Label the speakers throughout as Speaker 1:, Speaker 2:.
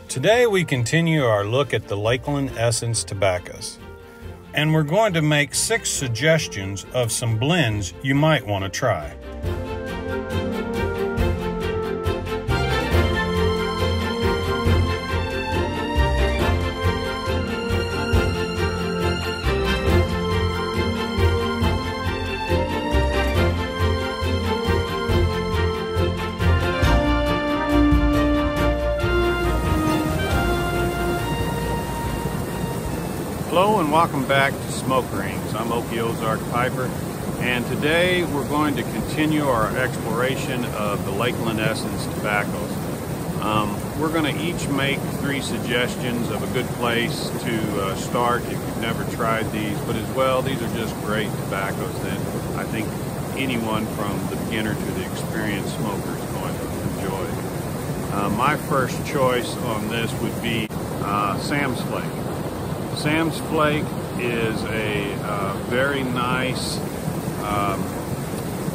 Speaker 1: Today we continue our look at the Lakeland Essence tobaccos, and we're going to make 6 suggestions of some blends you might want to try. Hello and welcome back to Smoke Rings. I'm Okie Ozark Piper, and today we're going to continue our exploration of the Lakeland Essence tobaccos. We're going to each make 3 suggestions of a good place to start if you've never tried these, but as well, these are just great tobaccos that I think anyone from the beginner to the experienced smoker is going to enjoy. My first choice on this would be Sam's Flake. Sam's Flake is a very nice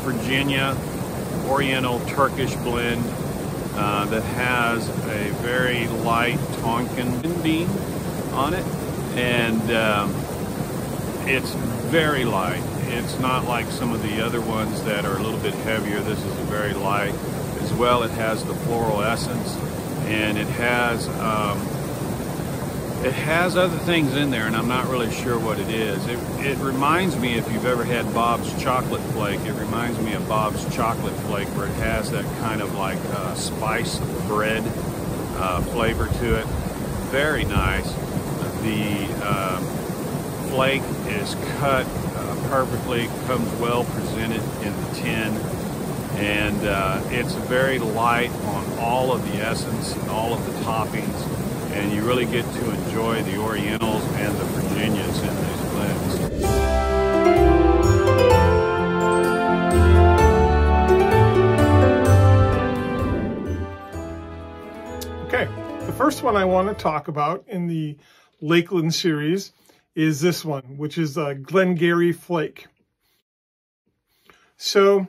Speaker 1: Virginia Oriental Turkish blend that has a very light Tonkin bean on it, and it's very light. It's not like some of the other ones that are a little bit heavier. This is a very light. As well, it has the floral essence, and it has other things in there, and I'm not really sure what it is. It reminds me, if you've ever had Bob's Chocolate Flake, it reminds me of Bob's Chocolate Flake, where it has that kind of like spice bread flavor to it. Very nice. The flake is cut perfectly, comes well presented in the tin, and it's very light on all of the essence and all of the toppings. And you really get to enjoy the Orientals and the Virginias in these blends.
Speaker 2: Okay, the first one I want to talk about in the Lakeland series is this one, which is Glengary Flake. So,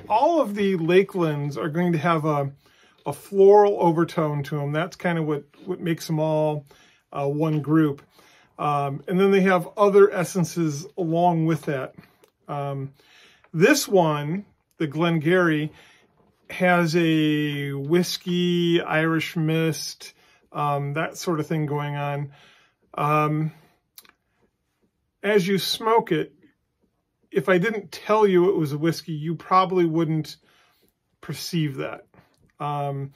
Speaker 2: all of the Lakelands are going to have a floral overtone to them. That's kind of what makes them all one group. And then they have other essences along with that. This one, the Glengary, has a whiskey, Irish mist, that sort of thing going on. As you smoke it, if I didn't tell you it was a whiskey, you probably wouldn't perceive that. And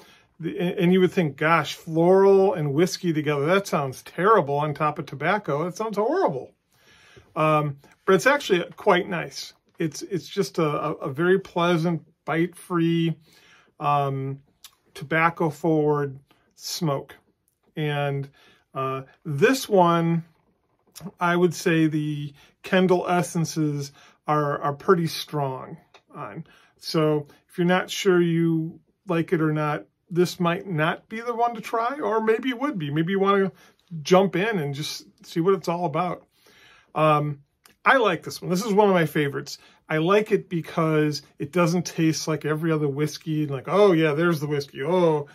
Speaker 2: you would think, gosh, floral and whiskey together, that sounds terrible on top of tobacco. That sounds horrible. But it's actually quite nice. It's just a very pleasant, bite-free, tobacco-forward smoke. And this one, I would say the Kendall essences are pretty strong on. So if you're not sure you like it or not, this might not be the one to try, or maybe it would be. Maybe you want to jump in and just see what it's all about. I like this one. This is one of my favorites. I like it because it doesn't taste like every other whiskey, like, oh yeah, there's the whiskey. Oh,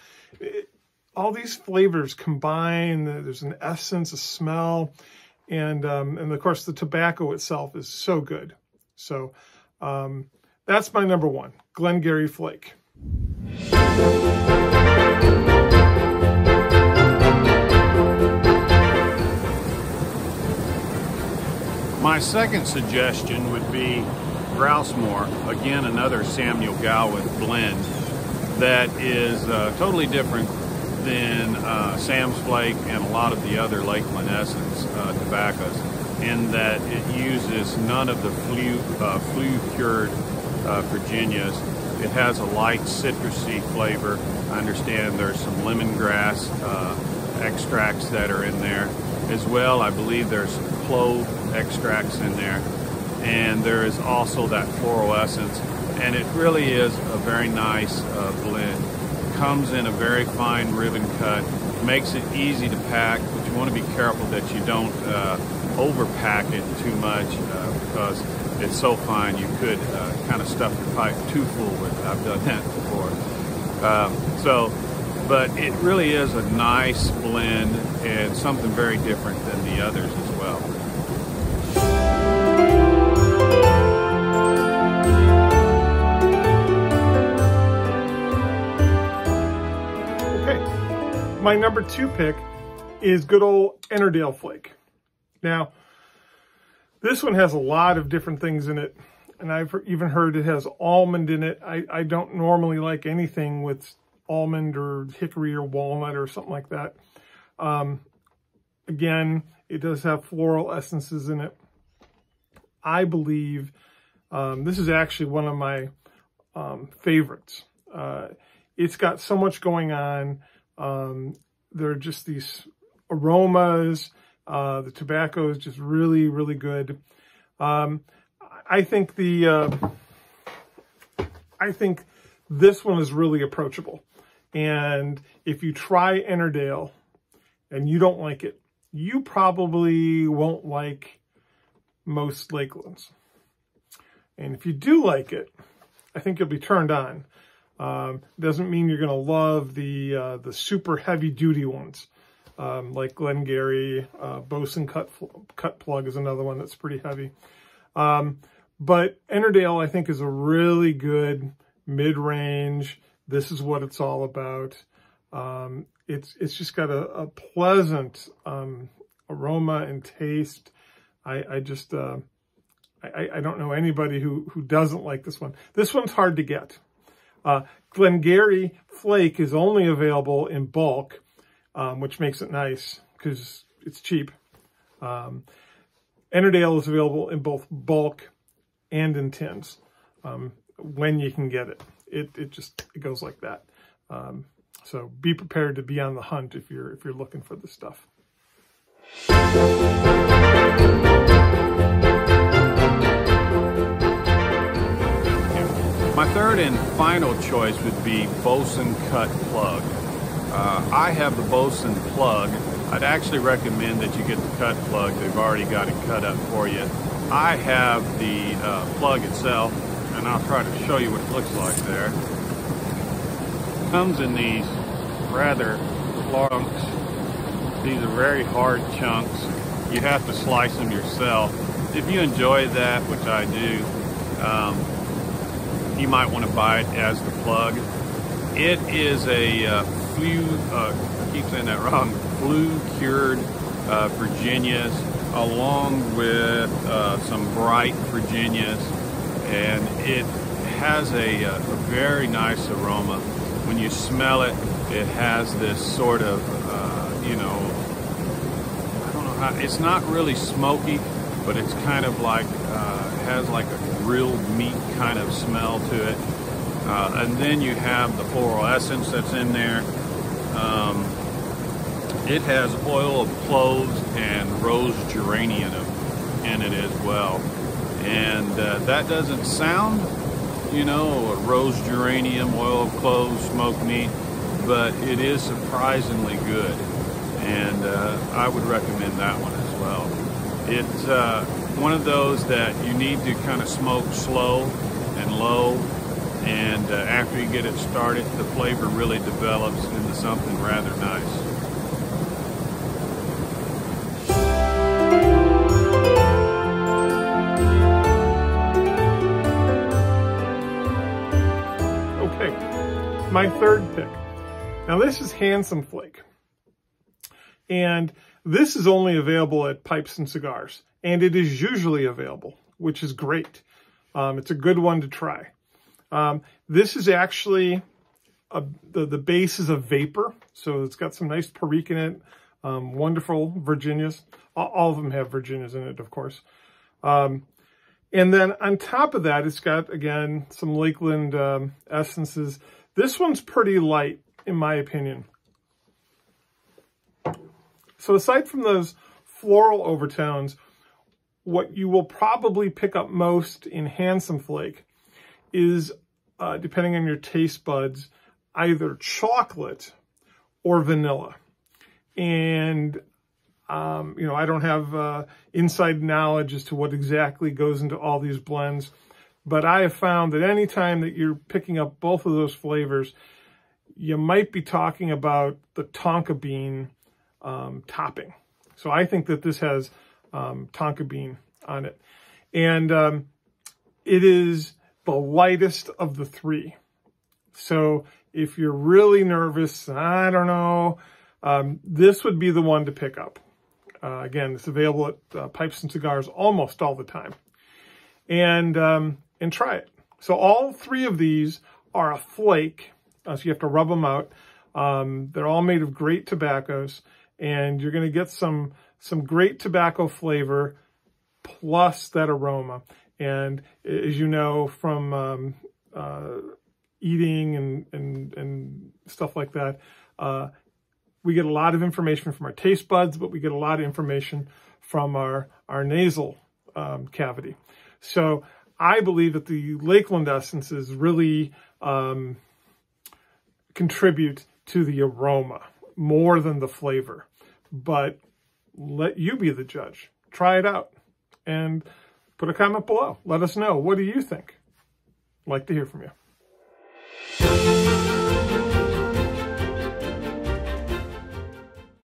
Speaker 2: all these flavors combine. There's an essence, a smell, and of course the tobacco itself is so good. So that's my number 1, Glengary Flake.
Speaker 1: My second suggestion would be Grossmoor, again another Samuel Gowith blend that is totally different than Sam's Flake and a lot of the other Lakeland Essence tobaccos, in that it uses none of the flue-cured Virginias. It has a light citrusy flavor. I understand there's some lemongrass extracts that are in there. As well, I believe there's some clove extracts in there. And there is also that floral essence. And it really is a very nice blend. Comes in a very fine ribbon cut. Makes it easy to pack, but you want to be careful that you don't overpack it too much because it's so fine you could kind of stuff your pipe too full with it. I've done that before. But it really is a nice blend and something very different than the others as well.
Speaker 2: Okay, my number 2 pick is good old Ennerdale Flake. Now, this one has a lot of different things in it, and I've even heard it has almond in it. I don't normally like anything with almond or hickory or walnut or something like that. Again, it does have floral essences in it. I believe this is actually one of my favorites. It's got so much going on. There are just these aromas. The tobacco is just really, really good. I think this one is really approachable. And if you try Ennerdale and you don't like it, you probably won't like most Lakelands. And if you do like it, I think you'll be turned on. Doesn't mean you're going to love the super heavy duty ones. Like Glengary, Bolson cut plug is another one that's pretty heavy. But Ennerdale, I think, is a really good mid-range. This is what it's all about. It's just got a pleasant aroma and taste. I don't know anybody who doesn't like this one. This one's hard to get. Glengary Flake is only available in bulk, which makes it nice because it's cheap. Ennerdale is available in both bulk and in tins when you can get it. It goes like that. So be prepared to be on the hunt if you're looking for this stuff.
Speaker 1: My third and final choice would be Bolson cut plug. I have the Bolson plug. I'd actually recommend that you get the cut plug. They've already got it cut up for you. I have the plug itself, and I'll try to show you what it looks like there. It comes in these rather chunks. These are very hard chunks. You have to slice them yourself. If you enjoy that, which I do, you might want to buy it as the plug. It is a I keep saying that wrong, flue-cured Virginias, along with some bright Virginias, and it has a very nice aroma. When you smell it, it has this sort of, I don't know how, it's not really smoky, but it's kind of like, has like a grilled meat kind of smell to it. And then you have the floral essence that's in there. It has oil of cloves and rose geranium in it as well. And that doesn't sound, rose geranium, oil of cloves, smoked meat, but it is surprisingly good. And I would recommend that one as well. It's one of those that you need to kind of smoke slow and low. And after you get it started, the flavor really develops into something rather nice.
Speaker 2: Okay, my third pick. Now this is Handsome Flake. And this is only available at Pipes and Cigars. And it is usually available, which is great. It's a good one to try. This is actually, the base is a vapor, so it's got some nice perique in it, wonderful Virginias. All of them have Virginias in it, of course. And then on top of that, it's got, again, some Lakeland essences. This one's pretty light, in my opinion. So aside from those floral overtones, what you will probably pick up most in Handsome Flake is, depending on your taste buds, either chocolate or vanilla. And, I don't have inside knowledge as to what exactly goes into all these blends, but I have found that anytime that you're picking up both of those flavors, you might be talking about the tonka bean topping. So I think that this has tonka bean on it. And it is the lightest of the three. So if you're really nervous, I don't know, this would be the one to pick up. Again, it's available at Pipes and Cigars almost all the time. And try it. So all three of these are a flake, so you have to rub them out. They're all made of great tobaccos, and you're going to get some great tobacco flavor plus that aroma. And as you know from eating and stuff like that, we get a lot of information from our taste buds, but we get a lot of information from our nasal cavity. So I believe that the Lakeland essences really contribute to the aroma more than the flavor. But let you be the judge. Try it out and put a comment below. Let us know. What do you think? I'd like to hear from you.